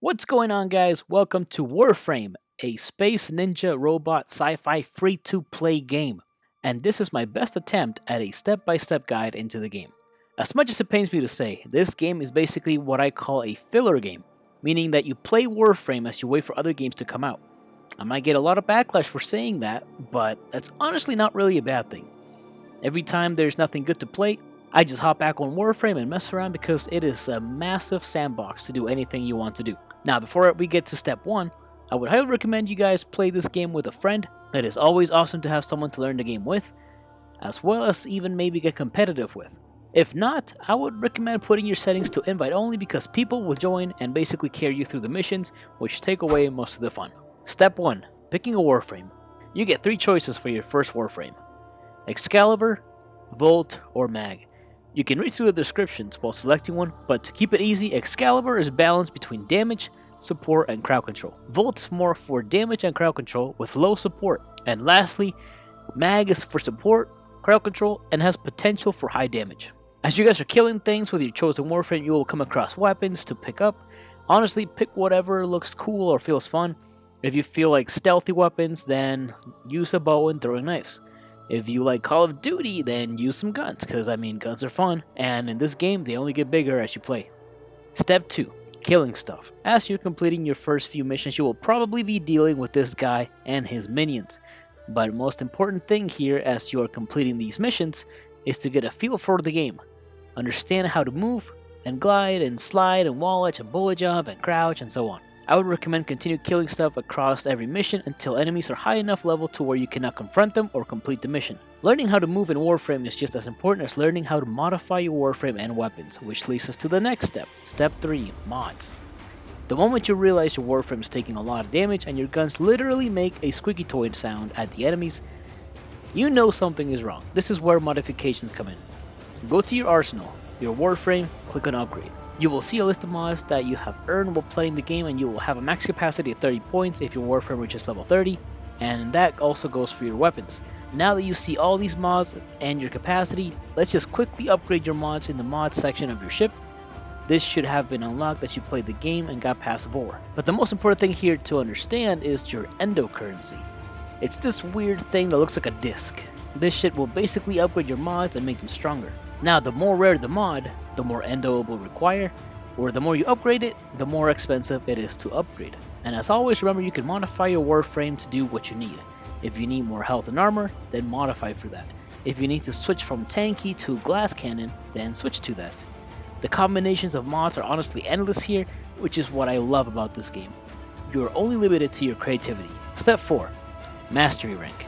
What's going on, guys? Welcome to Warframe, a space ninja robot sci-fi free-to-play game. And this is my best attempt at a step-by-step guide into the game. As much as it pains me to say, this game is basically what I call a filler game, meaning that you play Warframe as you wait for other games to come out. I might get a lot of backlash for saying that, but that's honestly not really a bad thing. Every time there's nothing good to play, I just hop back on Warframe and mess around because it is a massive sandbox to do anything you want to do. Now, before we get to step 1, I would highly recommend you guys play this game with a friend. It is always awesome to have someone to learn the game with, as well as even maybe get competitive with. If not, I would recommend putting your settings to invite only because people will join and basically carry you through the missions, which take away most of the fun. Step 1. Picking a Warframe. You get 3 choices for your first Warframe: Excalibur, Volt, or Mag. You can read through the descriptions while selecting one, but to keep it easy, Excalibur is balanced between damage, support, and crowd control. Volt is more for damage and crowd control with low support. And lastly, Mag is for support, crowd control, and has potential for high damage. As you guys are killing things with your chosen Warframe, you will come across weapons to pick up. Honestly, pick whatever looks cool or feels fun. If you feel like stealthy weapons, then use a bow and throwing knives. If you like Call of Duty, then use some guns, because guns are fun, and in this game, they only get bigger as you play. Step 2. Killing stuff. As you're completing your first few missions, you will probably be dealing with this guy and his minions. But most important thing here as you are completing these missions is to get a feel for the game. Understand how to move, and glide, and slide, and wall edge, and bullet jump, and crouch, and so on. I would recommend continue killing stuff across every mission until enemies are high enough level to where you cannot confront them or complete the mission. Learning how to move in Warframe is just as important as learning how to modify your Warframe and weapons, which leads us to the next step. Step 3. Mods. The moment you realize your Warframe is taking a lot of damage and your guns literally make a squeaky toy sound at the enemies, you know something is wrong. This is where modifications come in. Go to your arsenal, your Warframe, click on upgrade. You will see a list of mods that you have earned while playing the game, and you will have a max capacity of 30 points if your Warframe reaches level 30, and that also goes for your weapons. Now that you see all these mods and your capacity, let's just quickly upgrade your mods in the mods section of your ship. This should have been unlocked as you played the game and got past Vor. But the most important thing here to understand is your endo currency. It's this weird thing that looks like a disc. This shit will basically upgrade your mods and make them stronger. Now, the more rare the mod, the more endo it will require, or the more you upgrade it, the more expensive it is to upgrade. And as always, remember you can modify your Warframe to do what you need. If you need more health and armor, then modify for that. If you need to switch from tanky to glass cannon, then switch to that. The combinations of mods are honestly endless here, which is what I love about this game. You are only limited to your creativity. Step 4. Mastery rank.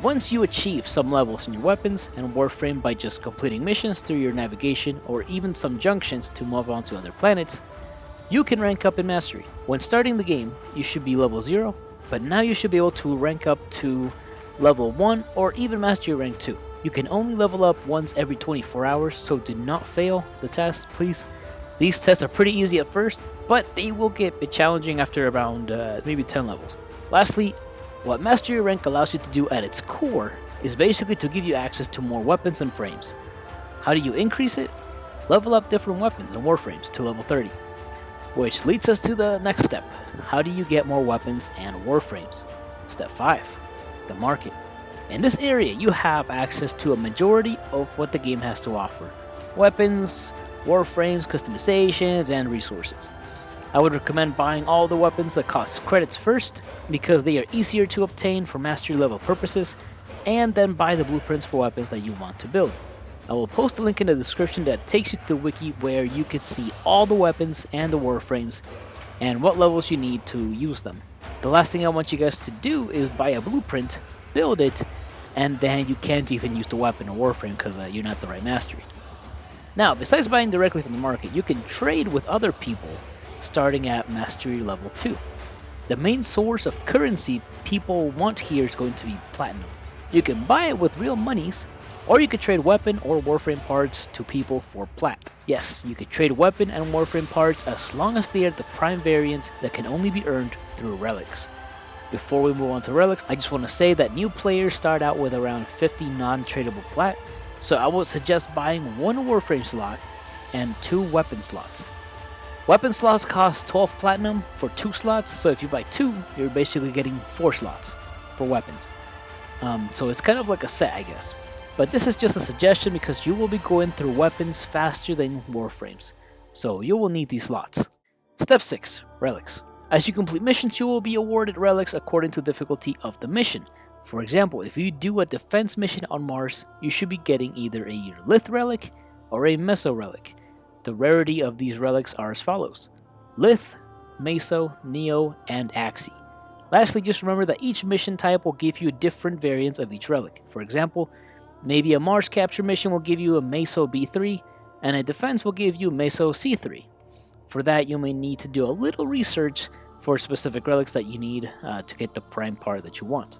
Once you achieve some levels in your weapons and Warframe by just completing missions through your navigation or even some junctions to move on to other planets, you can rank up in Mastery. When starting the game, you should be level 0, but now you should be able to rank up to level 1 or even Mastery rank 2. You can only level up once every 24 hours, so do not fail the test, please. These tests are pretty easy at first, but they will get a bit challenging after around maybe 10 levels. Lastly, what Mastery rank allows you to do at its core is basically to give you access to more weapons and frames. How do you increase it? Level up different weapons and warframes to level 30. Which leads us to the next step. How do you get more weapons and warframes? Step 5. The market. In this area, you have access to a majority of what the game has to offer. Weapons, warframes, customizations, and resources. I would recommend buying all the weapons that cost credits first, because they are easier to obtain for mastery level purposes, and then buy the blueprints for weapons that you want to build. I will post a link in the description that takes you to the wiki where you can see all the weapons and the warframes, and what levels you need to use them. The last thing I want you guys to do is buy a blueprint, build it, and then you can't even use the weapon or warframe because you're not the right mastery. Now, besides buying directly from the market, you can trade with other people starting at mastery level 2. The main source of currency people want here is going to be platinum. You can buy it with real monies, or you could trade weapon or warframe parts to people for plat. Yes, you could trade weapon and warframe parts as long as they are the prime variant that can only be earned through relics. Before we move on to relics, I just want to say that new players start out with around 50 non-tradable plat, so I would suggest buying one warframe slot and 2 weapon slots. Weapon slots cost 12 platinum for 2 slots, so if you buy 2, you're basically getting 4 slots for weapons. So it's kind of like a set, I guess. But this is just a suggestion because you will be going through weapons faster than Warframes, so you will need these slots. Step 6. Relics. As you complete missions, you will be awarded relics according to the difficulty of the mission. For example, if you do a defense mission on Mars, you should be getting either a Lith relic or a Meso relic. The rarity of these relics are as follows: Lith, Meso, Neo, and Axii. Lastly, just remember that each mission type will give you different variants of each relic. For example, maybe a Mars capture mission will give you a Meso B3, and a defense will give you Meso C3. For that, you may need to do a little research for specific relics that you need to get the prime part that you want.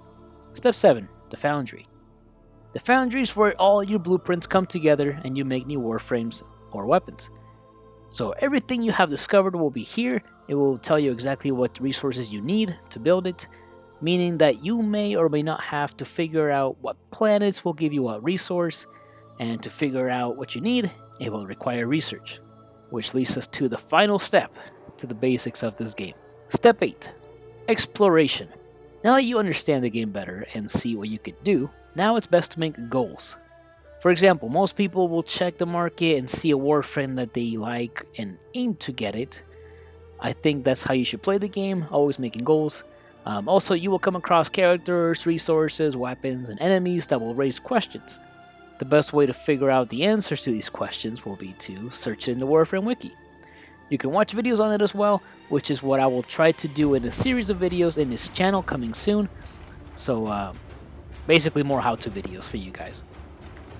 Step 7. The Foundry. The Foundry is where all your blueprints come together and you make new warframes or weapons. So everything you have discovered will be here. It will tell you exactly what resources you need to build it, meaning that you may or may not have to figure out what planets will give you what resource, and to figure out what you need, it will require research, which leads us to the final step, to the basics of this game. Step 8. Exploration. Now that you understand the game better and see what you could do, now it's best to make goals. For example, most people will check the market and see a warframe that they like and aim to get it. I think that's how you should play the game, always making goals. Also, you will come across characters, resources, weapons, and enemies that will raise questions. The best way to figure out the answers to these questions will be to search in the Warframe wiki. You can watch videos on it as well, which is what I will try to do in a series of videos in this channel coming soon. So basically more how-to videos for you guys.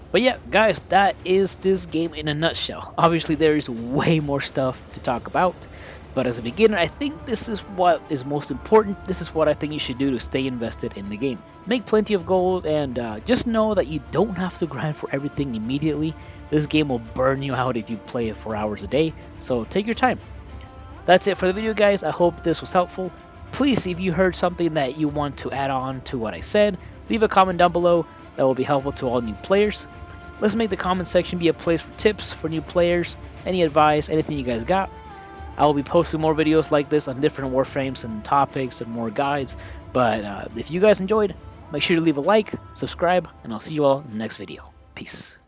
But yeah, guys, that is this game in a nutshell. Obviously, there is way more stuff to talk about, but as a beginner, I think this is what is most important. This is what I think you should do to stay invested in the game. Make plenty of goals, and just know that you don't have to grind for everything immediately. This game will burn you out if you play it for hours a day, so take your time. That's it for the video, guys. I hope this was helpful. Please, if you heard something that you want to add on to what I said, leave a comment down below. That will be helpful to all new players. Let's make the comment section be a place for tips for new players, any advice, anything you guys got. I will be posting more videos like this on different warframes and topics and more guides. But if you guys enjoyed, make sure to leave a like, subscribe, and I'll see you all in the next video. Peace.